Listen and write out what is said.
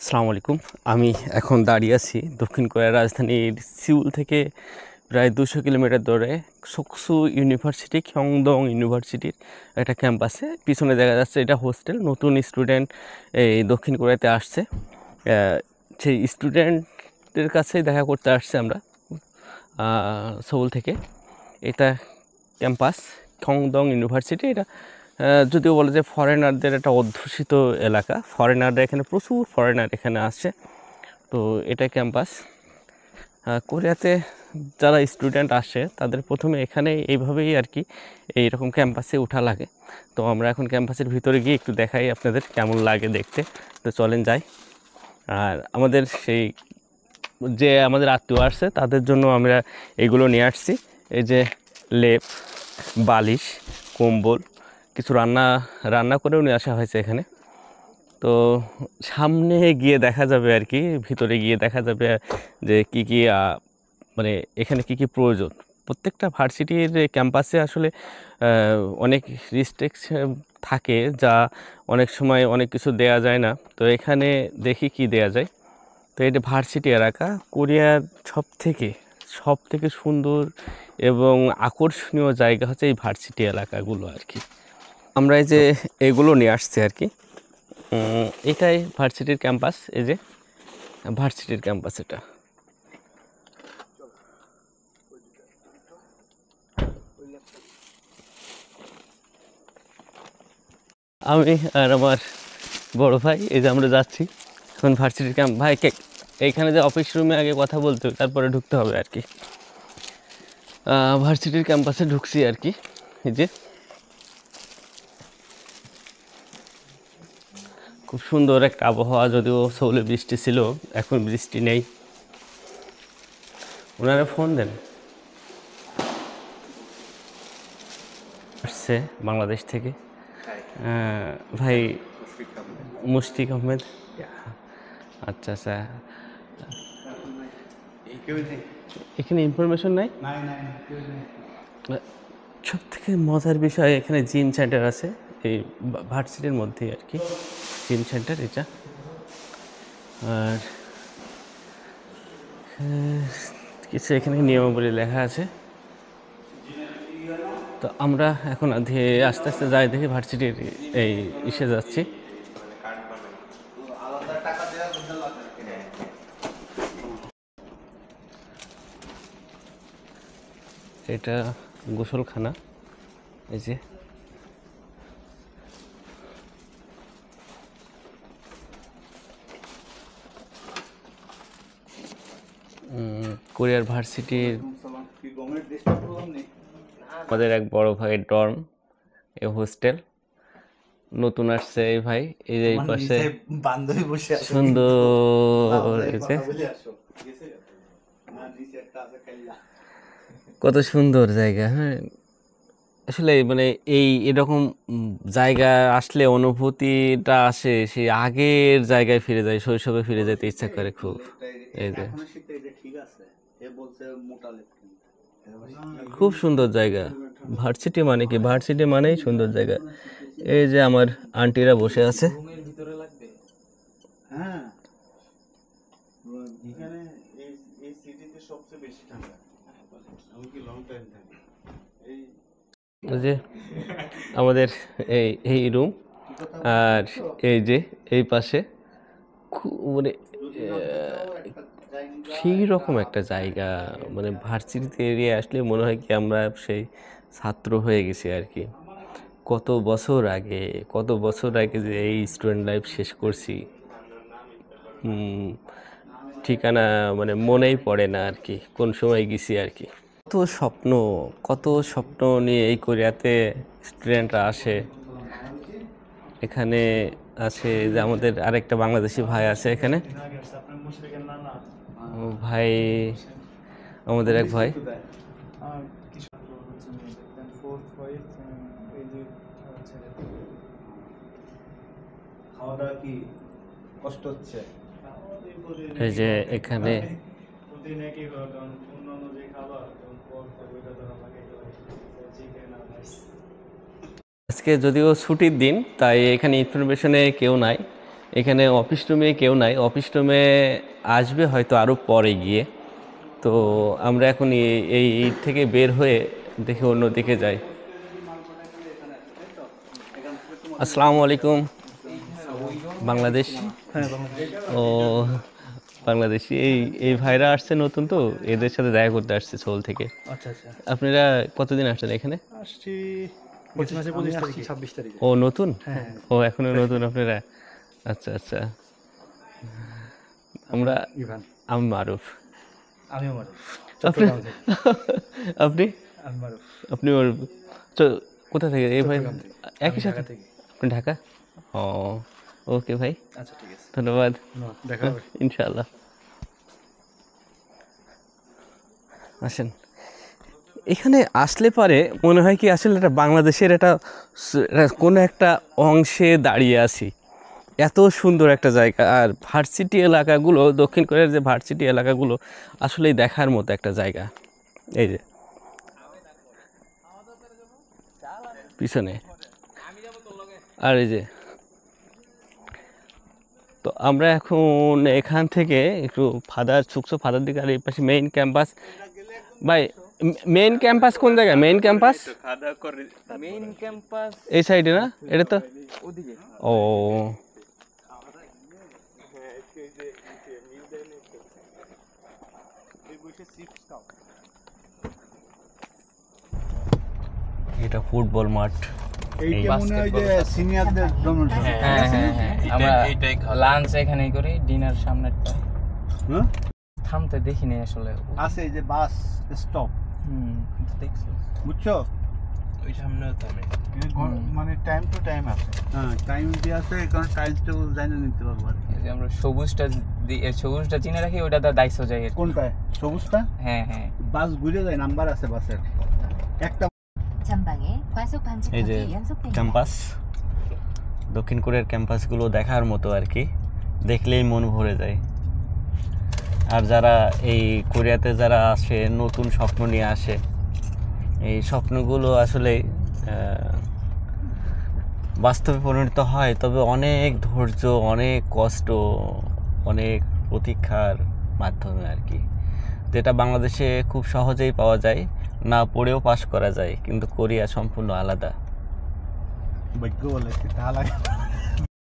আসসালামু আলাইকুম। আমি এখন দাঁড়িয়ে আছি দক্ষিণ কোরিয়ার রাজধানীর সিউল থেকে প্রায় 200 কিলোমিটার দূরে সোকসু ইউনিভার্সিটি, খিয়ংদং ইউনিভার্সিটির একটা ক্যাম্পাসে। পিছনে দেখা যাচ্ছে এটা হোস্টেল। নতুন স্টুডেন্ট এই দক্ষিণ কোরিয়াতে আসছে। সেই স্টুডেন্টদের কাছেই দেখা করতে আসছে আমরা সোউল থেকে। এটা ক্যাম্পাস খিয়ংদং ইউনিভার্সিটি। এটা যদিও বলে যে ফরেনারদের একটা অধ্যুষিত এলাকা, ফরেনাররা এখানে প্রচুর ফরেনার এখানে আসছে। তো এটা ক্যাম্পাস। কোরিয়াতে যারা স্টুডেন্ট আসে তাদের প্রথমে এখানে এইভাবেই আর কি এইরকম ক্যাম্পাসে ওঠা লাগে। তো আমরা এখন ক্যাম্পাসের ভিতরে গিয়ে একটু দেখাই আপনাদের কেমন লাগে দেখতে। তো চলেন যাই। আর আমাদের সেই যে আমাদের আত্মীয় আসছে তাদের জন্য আমরা এগুলো নিয়ে আসছি। এই যে লেপ, বালিশ, কম্বল, কিছু রান্না করেও নিয়ে আসা হয়েছে এখানে। তো সামনে গিয়ে দেখা যাবে আর কি, ভিতরে গিয়ে দেখা যাবে যে কী কী মানে এখানে কী কী প্রয়োজন। প্রত্যেকটা ভার্সিটির ক্যাম্পাসে আসলে অনেক রিস্ট্রিকশন থাকে, যা অনেক সময় অনেক কিছু দেয়া যায় না। তো এখানে দেখি কি দেয়া যায়। তো এটা ভার্সিটি এলাকা। কোরিয়ার সব থেকে সুন্দর এবং আকর্ষণীয় জায়গা হচ্ছে এই ভার্সিটি এলাকাগুলো আর কি। আমরা এই যে এগুলো নিয়ে আসছি আর কি। এটাই ভার্সিটির ক্যাম্পাস। এই যে ভার্সিটির ক্যাম্পাস এটা। আমি আর আমার বড় ভাই এই যে আমরা যাচ্ছি এখন ভার্সিটির ভাই এইখানে যে অফিস রুমে আগে কথা বলতে হবে, তারপরে ঢুকতে হবে আর কি। ভার্সিটির ক্যাম্পাসে ঢুকছি আর কি। এই যে খুব সুন্দর একটা আবহাওয়া, যদিও সৌলে বৃষ্টি ছিল, এখন বৃষ্টি নেই। ওনারা ফোন দেন, আসছে বাংলাদেশ থেকে ভাই মুশফিক আহমেদ। আচ্ছা আচ্ছা, এখানে ইনফরমেশন নাই। সব থেকে মজার বিষয় এখানে জিম সেন্টার আছে এই ভার্সিটির মধ্যেই আর কি, জিম সেন্টার এটা। আর কিছু এখানে নিয়মাবলী লেখা আছে। তো আমরা এখন আস্তে আস্তে যাই, দেখি ভার্সিটির এই ইসে যাচ্ছি। এটা গোসলখানা। এই যে কোরিয়ার ভার্সিটির আমাদের এক বড় ভাইয়ের ডর্ম, এ হোস্টেল। নতুন আসছে এই ভাই, এই যে এই পাশে সুন্দর, কত সুন্দর জায়গা। হ্যাঁ, আসলে মানে এরকম জায়গা আসলে অনুভূতিটা আসে, সেই আগের জায়গায় ফিরে যায়, শৈশবে ফিরে যেতে ইচ্ছা করে খুব। এই যে খুব সুন্দর জায়গা। ভার্সিটি মানে কি, ভার্সিটি মানেই সুন্দর জায়গা। এই যে আমার আন্টিরা বসে আছে। যে আমাদের এই রুম, আর এই যে এই পাশে মানে সেই রকম একটা জায়গা। মানে ভার্সিটিতে এরিয়া আসলে মনে হয় কি আমরা সেই ছাত্র হয়ে গেছি আর কি। কত বছর আগে যে এই স্টুডেন্ট লাইফ শেষ করছি, ঠিকানা মানে মনেই পড়ে না আর কি, কোন সময় গেছি আর কি। কত স্বপ্ন নিয়ে এই কোরিয়াতে স্টুডেন্টরা আসে। এখানে আছে যে আমাদের আরেকটা বাংলাদেশি ভাই আছে এখানে। ভাই, আমাদের এক ভাই। এই যে এখানে আজকে যদিও ছুটির দিন, তাই এখানে ইনফরমেশনে কেউ নাই। এখানে অফিস রুমে কেউ নাই, অফিস রুমে আসবে হয়তো আরও পরে গিয়ে। তো আমরা এখন এই থেকে বের হয়ে দেখি অন্যদিকে যাই। আসসালামু আলাইকুম। বাংলাদেশ? ও বাংলাদেশি। এই ভাইরা আসছে নতুন, তো এদের সাথে দেখা করতে আসছে সোল থেকে। আচ্ছা আচ্ছা। আপনারা কতদিন আসছেন এখানে? আসছি 26 তারিখে। ও নতুন? হ্যাঁ। ও এখনো নতুন আপনারা? আচ্ছা আচ্ছা। আমরা ইভান। আমি মারুফ। আমিও মারুফ। আপনি? আপনি? আমি মারুফ। আপনি মারুফ। কোথা থেকে এই ভাই? একই সাথে? থেকে। আপনি ঢাকা? ও ওকে ভাই, আচ্ছা ঠিক আছে, ধন্যবাদ। দেখা হবে ইনশাআল্লাহ। আসেন, এখানে আসলে পরে মনে হয় কি আসলে এটা বাংলাদেশের এটা কোনো একটা অংশে দাঁড়িয়ে আছি। এত সুন্দর একটা জায়গা। আর ভার্সিটি এলাকাগুলো, দক্ষিণ কোরিয়ার যে ভার্সিটি এলাকাগুলো আসলেই দেখার মতো একটা জায়গা। এই যে পিছনে, আর এই যে, তো আমরা এখন এখান থেকে একটু ফাদার দিকে, আর এই পাশে মেইন ক্যাম্পাস। ভাই মেইন ক্যাম্পাস কোন জায়গায়? মেইন ক্যাম্পাস এই সাইডে না? এটা তো ও এটা ফুটবল মাঠ। এইটা মনে হয় যে সিনিয়রদের জন্য। হ্যাঁ হ্যাঁ হ্যাঁ, আমরা লাঞ্চ এখানেই করি, ডিনার সামনেরটা। হ্যাঁ থামতে দেখিনি আসলে। আছে এই যে বাস স্টপ, কিন্তু দেখছি বুঝছো? ওই সামনেও থামে। মানে টাইম টু টাইম আছে। হ্যাঁ টাইম দিয়ে আছে, কারণ টাইম তো জানি নিতে পারবো আর কি। এই যে আমরা সবুজটা চিনে রাখি, ওটা দা দাইছো যায় আর কি। কোনটা সবুজটা? হ্যাঁ হ্যাঁ। বাস ঘুরে যায়, নাম্বার আছে বাসের একটা। 전방에 과속 এই যে 방지턱이 연속됩니다. ক্যাম্পাস, দক্ষিণ কোরিয়ার ক্যাম্পাসগুলো দেখার মতো আর কি, দেখলেই মন ভরে যায়। আর যারা এই কোরিয়াতে যারা আসে, নতুন স্বপ্ন নিয়ে আসে, এই স্বপ্নগুলো আসলে বাস্তবে পরিণত হয়, তবে অনেক ধৈর্য, অনেক কষ্ট, অনেক প্রতীক্ষার মাধ্যমে আর কি। যেটা বাংলাদেশে খুব সহজেই পাওয়া যায়, না পড়েও পাশ করা যায়, কিন্তু কোরিয়া সম্পূর্ণ আলাদা। ভাগ্য বলে কি তা লাগে।